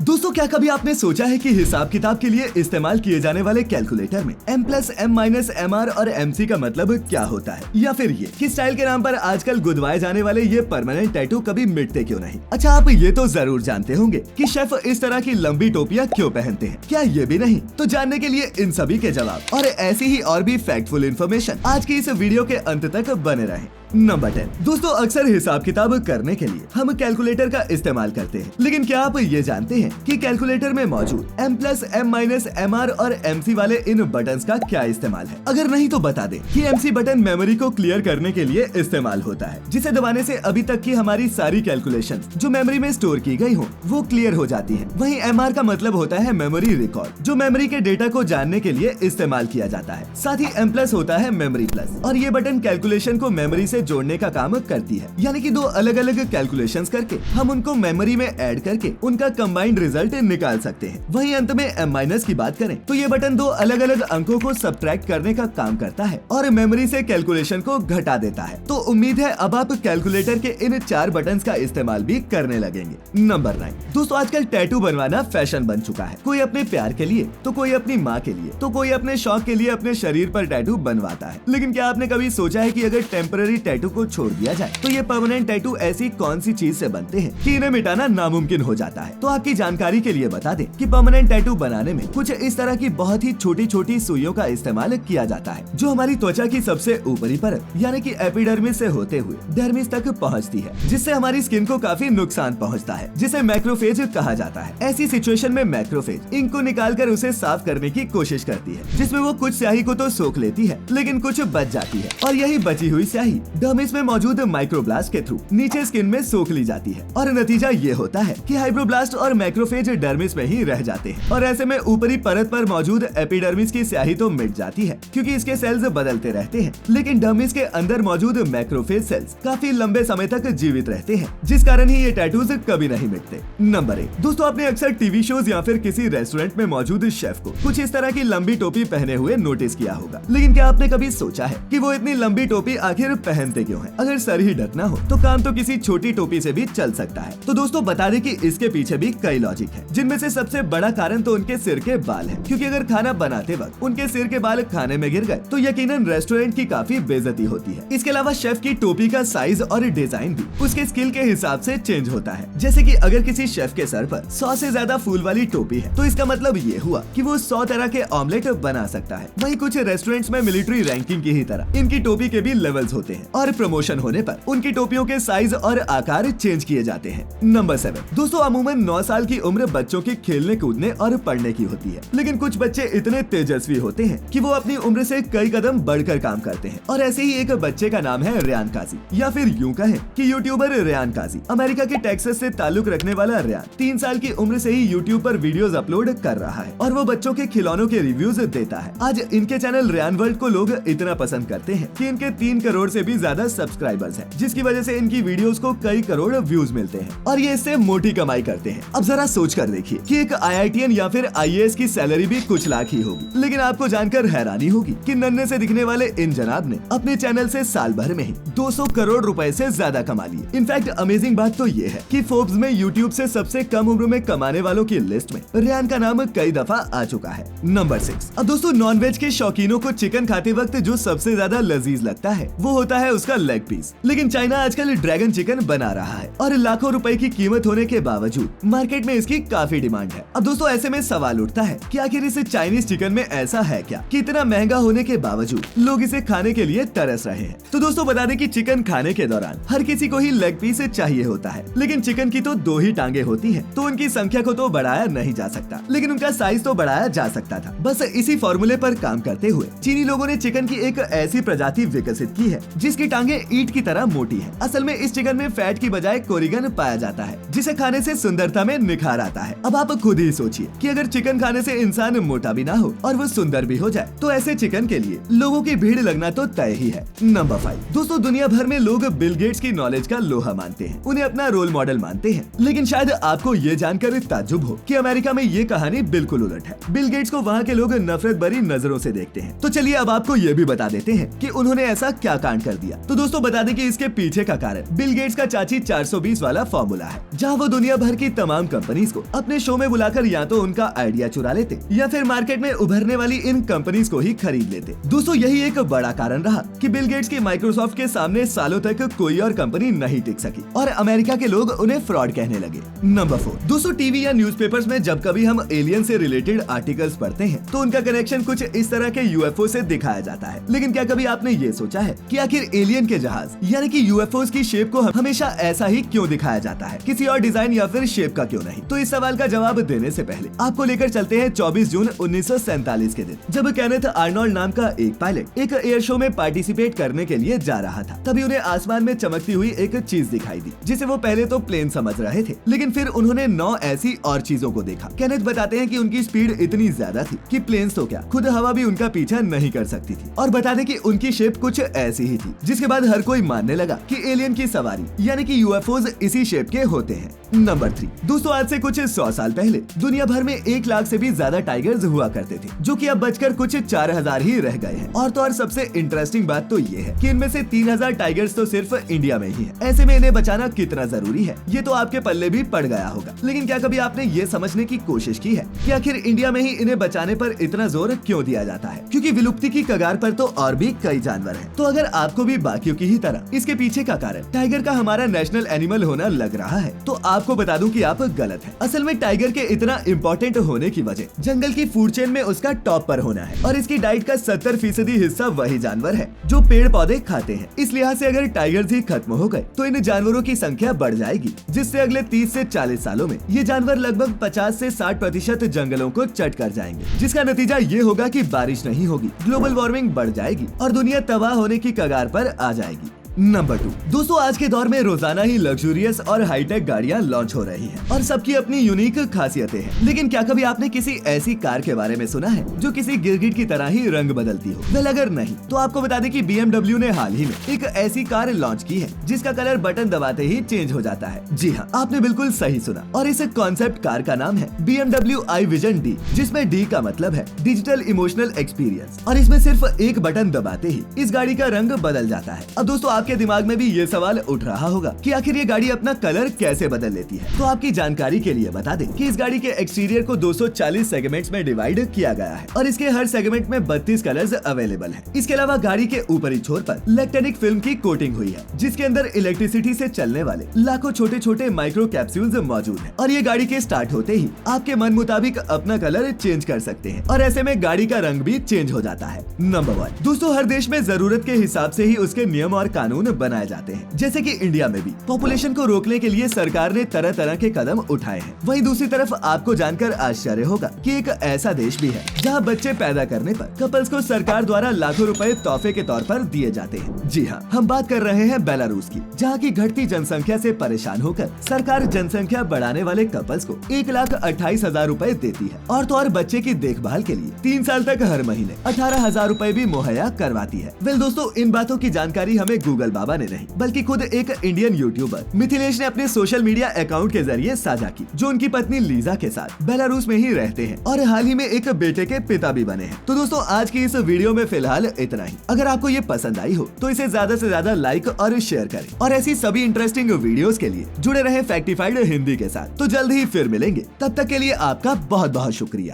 दोस्तों, क्या कभी आपने सोचा है कि हिसाब किताब के लिए इस्तेमाल किए जाने वाले कैलकुलेटर में M+M-MR और MC का मतलब क्या होता है, या फिर ये कि स्टाइल के नाम पर आजकल गुदवाए जाने वाले ये परमानेंट टैटू कभी मिटते क्यों नहीं। अच्छा, आप ये तो जरूर जानते होंगे कि शेफ इस तरह की लंबी टोपियां क्यों पहनते हैं। क्या ये भी नहीं? तो जानने के लिए इन सभी के जवाब और ऐसी ही और भी फैक्टफुल इन्फॉर्मेशन आज की इस वीडियो के अंत तक बने रहें। नंबर 10। दोस्तों, अक्सर हिसाब किताब करने के लिए हम कैलकुलेटर का इस्तेमाल करते हैं, लेकिन क्या आप ये जानते हैं कि कैलकुलेटर में मौजूद M+M-MR और MC वाले इन बटन्स का क्या इस्तेमाल है? अगर नहीं तो बता दें कि MC बटन मेमोरी को क्लियर करने के लिए इस्तेमाल होता है, जिसे दबाने से अभी तक की हमारी सारी कैलकुलेशंस जो मेमोरी में स्टोर की गई हो वो क्लियर हो जाती है। वहीं MR का मतलब होता है मेमोरी रिकॉर्ड, जो मेमोरी के डेटा को जानने के लिए इस्तेमाल किया जाता है। साथ ही M+ होता है मेमोरी प्लस, और ये बटन कैलकुलेशन को मेमोरी से जोड़ने का काम करती है, यानी कि दो अलग अलग कैलकुलेशंस करके हम उनको मेमोरी में ऐड करके उनका कंबाइंड रिजल्ट निकाल सकते हैं। वहीं अंत में M- की बात करें तो ये बटन दो अलग अलग अंकों को सब्ट्रैक्ट करने का काम करता है और मेमोरी से कैलकुलेशन को घटा देता है। तो उम्मीद है अब आप कैलकुलेटर के इन 4 बटन्स का इस्तेमाल भी करने लगेंगे। नंबर 9। दोस्तों, आजकल टैटू बनवाना फैशन बन चुका है। कोई अपने प्यार के लिए, तो कोई अपनी माँ के लिए, तो कोई अपने शौक के लिए अपने शरीर पर टैटू बनवाता है। लेकिन क्या आपने कभी सोचा है कि अगर टेम्पररी टैटू को छोड़ दिया जाए तो ये परमानेंट टैटू ऐसी कौन सी चीज से बनते हैं कि इन्हें मिटाना नामुमकिन हो जाता है? तो आपकी जानकारी के लिए बता दें कि परमानेंट टैटू बनाने में कुछ इस तरह की बहुत ही छोटी छोटी सुइयों का इस्तेमाल किया जाता है, जो हमारी त्वचा की सबसे ऊपरी परत यानी कि एपिडर्मिस से होते हुए डर्मिस तक पहुंचती है, जिससे हमारी स्किन को काफी नुकसान पहुंचता है, जिसे मैक्रोफेज कहा जाता है। ऐसी सिचुएशन में मैक्रोफेज इंक को निकालकर उसे साफ करने की कोशिश करती है, जिसमें वो कुछ स्याही को तो सोख लेती है लेकिन कुछ बच जाती है, और यही बची हुई स्याही डर्मिस में मौजूद माइक्रोब्लास्ट के थ्रू नीचे स्किन में सोख ली जाती है, और नतीजा ये होता है कि हाइब्रोब्लास्ट और मैक्रोफेज डर्मिस में ही रह जाते हैं, और ऐसे में ऊपरी परत पर मौजूद एपिडर्मिस की स्याही तो मिट जाती है क्योंकि इसके सेल्स बदलते रहते हैं, लेकिन डर्मिस के अंदर मौजूद मैक्रोफेज सेल्स काफी लंबे समय तक जीवित रहते हैं, जिस कारण ही ये टैटूज कभी नहीं मिटते। नंबर 1। दोस्तों, आपने अक्सर टीवी शोज या फिर किसी रेस्टोरेंट में मौजूद शेफ को कुछ इस तरह की लंबी टोपी पहने हुए नोटिस किया होगा, लेकिन क्या आपने कभी सोचा है कि वो इतनी लंबी टोपी आखिर पहनते क्यों है? अगर सर ही ढकना हो तो काम तो किसी छोटी टोपी से भी चल सकता है। तो दोस्तों, बता दें कि इसके पीछे भी कई लॉजिक है, जिनमें से सबसे बड़ा कारण तो उनके सिर के बाल है, क्योंकि अगर खाना बनाते वक्त उनके सिर के बाल खाने में गिर गए तो यकीनन रेस्टोरेंट की काफी बेइज्जती होती है। इसके अलावा शेफ की टोपी का साइज और डिजाइन भी उसके स्किल के हिसाब से चेंज होता है। जैसे कि अगर किसी शेफ के सर पर 100 से ज्यादा फूल वाली टोपी है तो इसका मतलब ये हुआ कि वो 100 तरह के ऑमलेट बना सकता है। वहीं कुछ रेस्टोरेंट्स में मिलिट्री रैंकिंग की ही तरह इनकी टोपी के भी लेवल्स होते हैं, और प्रमोशन होने पर उनकी टोपियों के साइज और आकार चेंज किए जाते हैं। नंबर 7। दोस्तों, अमूमन 9 साल की उम्र बच्चों के खेलने कूदने और पढ़ने की होती है, लेकिन कुछ बच्चे इतने तेजस्वी होते हैं कि वो अपनी उम्र से कई कदम बढ़कर काम करते हैं, और ऐसे ही एक बच्चे का नाम है रेयान काजी, या फिर यूं कहें कि यूट्यूबर रेयान काजी। अमेरिका के टेक्सास से ताल्लुक रखने वाला रेयान 3 साल की उम्र से ही यूट्यूब पर वीडियोस अपलोड कर रहा है, और वो बच्चों के खिलौनों के रिव्यूज देता है। आज इनके चैनल रेयान वर्ल्ड को लोग इतना पसंद करते हैं कि इनके 3 करोड़ से भी ज्यादा सब्सक्राइबर्स हैं, जिसकी वजह से इनकी वीडियोस को कई करोड़ व्यूज मिलते हैं, और ये इससे मोटी कमाई करते हैं। अब जरा सोच कर देखिए कि एक IITN या फिर IAS की सैलरी भी कुछ लाख ही होगी, लेकिन आपको जानकर हैरानी होगी कि नन्हे से दिखने वाले इन जनाब ने अपने चैनल से साल भर में ही 200 करोड़ रुपए से ज्यादा कमा लिए। इनफैक्ट अमेजिंग बात तो ये है कि फोर्ब्स में यूट्यूब से सबसे कम उम्र में कमाने वालों की लिस्ट में रेयान का नाम कई दफा आ चुका है। नंबर 6। अब दोस्तों, नॉनवेज के शौकीनों को चिकन खाते वक्त जो सबसे ज्यादा लजीज लगता है वो होता है उसका लेग पीस, लेकिन चाइना आजकल ड्रैगन चिकन बना रहा है, और लाखों रुपए की कीमत होने के बावजूद मार्केट में इसकी काफी डिमांड है। अब दोस्तों, ऐसे में सवाल उठता है कि आखिर इस चाइनीज चिकन में ऐसा है क्या कि इतना महंगा होने के बावजूद लोग इसे खाने के लिए तरस रहे हैं? तो दोस्तों, बता दें कि चिकन खाने के दौरान हर किसी को ही लेग पीस चाहिए होता है, लेकिन चिकन की तो 2 ही टांगे होती हैं, तो उनकी संख्या को तो बढ़ाया नहीं जा सकता, लेकिन उनका साइज तो बढ़ाया जा सकता था। बस इसी फॉर्मूले पर काम करते हुए चीनी लोगों ने चिकन की एक ऐसी प्रजाति विकसित की है जिसकी टांगे ईंट की तरह मोटी है। असल में इस चिकन में फैट की बजाय कोरिगन पाया जाता है, जिसे खाने से सुंदरता में निखार आता है। अब आप खुद ही सोचिए कि अगर चिकन खाने से इंसान मोटा भी ना हो और वो सुंदर भी हो जाए तो ऐसे चिकन के लिए लोगों की भीड़ लगना तो तय ही है। नंबर 5। दोस्तों, दुनिया भर में लोग बिल गेट्स की नॉलेज का लोहा मानते हैं, उन्हें अपना रोल मॉडल मानते हैं, लेकिन शायद आपको ये जानकर ताज्जुब हो कि अमेरिका में ये कहानी बिल्कुल उलट है। बिल गेट्स को वहाँ के लोग नफरत भरी नजरों से देखते हैं। तो चलिए अब आपको ये भी बता देते हैं कि उन्होंने ऐसा क्या कांड कर दिया। तो दोस्तों बता दें कि इसके पीछे का कारण बिल गेट्स का चाची 420 वाला फॉर्मूला है, जहां वो दुनिया भर की तमाम कंपनीज को अपने शो में बुलाकर या तो उनका आइडिया चुरा लेते या फिर मार्केट में उभरने वाली इन कंपनीज को ही खरीद लेते। दोस्तों यही एक बड़ा कारण रहा कि बिल गेट्स की माइक्रोसॉफ्ट के सामने सालों तक कोई और कंपनी नहीं टिक सकी और अमेरिका के लोग उन्हें फ्रॉड कहने लगे। नंबर 4, दोस्तों टीवी या न्यूज़पेपर्स में जब कभी हम एलियन से रिलेटेड आर्टिकल्स पढ़ते हैं तो उनका कनेक्शन कुछ इस तरह के यूएफओ से दिखाया जाता है। लेकिन क्या कभी आपने ये सोचा है कि आखिर एलियन के जहाज यानी कि यूएफओ की शेप को हमेशा ऐसा ही क्यों दिखाया जाता है, किसी और डिजाइन या फिर शेप का क्यों नहीं? तो इस सवाल का जवाब देने से पहले आपको लेकर चलते हैं 24 जून 1947 के दिन, जब केनेथ आर्नोल्ड नाम का एक पायलट एक एयर शो में पार्टिसिपेट करने के लिए जा रहा था। तभी उन्हें आसमान में चमकती हुई एक चीज दिखाई दी, जिसे वो पहले तो प्लेन समझ रहे थे, लेकिन फिर उन्होंने 9 ऐसी और चीजों को देखा। केनेथ बताते हैं कि उनकी स्पीड इतनी ज्यादा थी कि प्लेन्स तो क्या खुद हवा भी उनका पीछा नहीं कर सकती थी, और बता दें कि उनकी शेप कुछ ऐसी ही थी, जिसके बाद हर कोई मानने लगा कि एलियन की सवारी यानी कि यूएफओज इसी शेप के होते हैं। नंबर 3, दोस्तों आज से कुछ 100 साल पहले दुनिया भर में 1 लाख से भी ज्यादा टाइगर्स हुआ करते थे, जो कि अब बचकर कुछ 4000 ही रह गए हैं। और तो और सबसे इंटरेस्टिंग बात तो ये है कि इनमें से 3000 टाइगर्स तो सिर्फ इंडिया में ही है। ऐसे में इन्हें बचाना कितना जरूरी है ये तो आपके पल्ले भी पड़ गया होगा। लेकिन क्या कभी आपने ये समझने की कोशिश की है कि आखिर इंडिया में ही इन्हें बचाने पर इतना जोर क्यों दिया जाता है? क्योंकि विलुप्ति की कगार पर तो और भी कई जानवर हैं। तो अगर आपको भी बाकियों की ही तरह इसके पीछे का कारण टाइगर का हमारा नेशनल एनिमल होना लग रहा है, तो आपको बता दूं कि आप गलत हैं। असल में टाइगर के इतना इम्पोर्टेंट होने की वजह जंगल की फूड चेन में उसका टॉप पर होना है, और इसकी डाइट का 70% हिस्सा वही जानवर है जो पेड़ पौधे खाते हैं। इस लिहाज से अगर टाइगर्स ही खत्म हो गए तो इन जानवरों की संख्या बढ़ जाएगी, जिससे अगले 30 से 40 सालों में ये जानवर लगभग 50 से 60% जंगलों को चट कर जाएंगे, जिसका नतीजा ये होगा कि बारिश नहीं होगी, ग्लोबल वार्मिंग बढ़ जाएगी और दुनिया तबाह होने की कगार पर आ जाएगी। नंबर 2, दोस्तों आज के दौर में रोजाना ही लग्जूरियस और हाईटेक गाड़ियां लॉन्च हो रही हैं और सबकी अपनी यूनिक खासियतें हैं। लेकिन क्या कभी आपने किसी ऐसी कार के बारे में सुना है जो किसी गिरगिट की तरह ही रंग बदलती हो? वेल अगर नहीं तो आपको बता दें कि BMW ने हाल ही में एक ऐसी कार लॉन्च की है जिसका कलर बटन दबाते ही चेंज हो जाता है। जी हाँ, आपने बिल्कुल सही सुना, और इस कॉन्सेप्ट कार का नाम है BMW iVision D, जिसमें D का मतलब है डिजिटल इमोशनल एक्सपीरियंस, और इसमें सिर्फ एक बटन दबाते ही इस गाड़ी का रंग बदल जाता है। अब दोस्तों आपके दिमाग में भी ये सवाल उठ रहा होगा कि आखिर ये गाड़ी अपना कलर कैसे बदल लेती है। तो आपकी जानकारी के लिए बता दें कि इस गाड़ी के एक्सटीरियर को 240 सेगमेंट्स में डिवाइड किया गया है और इसके हर सेगमेंट में 32 कलर्स अवेलेबल हैं। इसके अलावा गाड़ी के ऊपरी छोर पर इलेक्ट्रॉनिक फिल्म की कोटिंग हुई है, जिसके अंदर इलेक्ट्रिसिटी से चलने वाले लाखों छोटे छोटे माइक्रो कैप्सूल्स मौजूद हैं, और ये गाड़ी के स्टार्ट होते ही आपके मन मुताबिक अपना कलर चेंज कर सकते हैं, और ऐसे में गाड़ी का रंग भी चेंज हो जाता है। नंबर 1, दोस्तों हर देश में जरूरत के हिसाब से ही उसके नियम और कानून बनाए जाते हैं। जैसे कि इंडिया में भी पॉपुलेशन को रोकने के लिए सरकार ने तरह तरह के कदम उठाए हैं। वहीं दूसरी तरफ आपको जानकर आश्चर्य होगा कि एक ऐसा देश भी है जहां बच्चे पैदा करने पर कपल्स को सरकार द्वारा लाखों रुपए तोहफे के तौर पर दिए जाते हैं। जी हाँ, हम बात कर रहे हैं बेलारूस की, जहाँ की घटती जनसंख्या से परेशान होकर सरकार जनसंख्या बढ़ाने वाले कपल्स को 1,28,000 रुपए देती है, और तो और बच्चे की देखभाल के लिए 3 साल तक हर महीने 18,000 रुपए भी मुहैया करवाती है। वेल दोस्तों, इन बातों की जानकारी हमें गूगल बाबा ने नहीं बल्कि खुद एक इंडियन यूट्यूबर मिथिलेश ने अपने सोशल मीडिया अकाउंट के जरिए साझा की, जो उनकी पत्नी लीजा के साथ बेलारूस में ही रहते हैं और हाल ही में एक बेटे के पिता भी बने हैं। तो दोस्तों आज की इस वीडियो में फिलहाल इतना ही। अगर आपको ये पसंद आई हो तो इसे ज्यादा से ज्यादा लाइक और शेयर करें, और ऐसी सभी इंटरेस्टिंग वीडियोस के लिए जुड़े रहे फैक्टिफाइड हिंदी के साथ। तो जल्द ही फिर मिलेंगे, तब तक के लिए आपका बहुत बहुत शुक्रिया।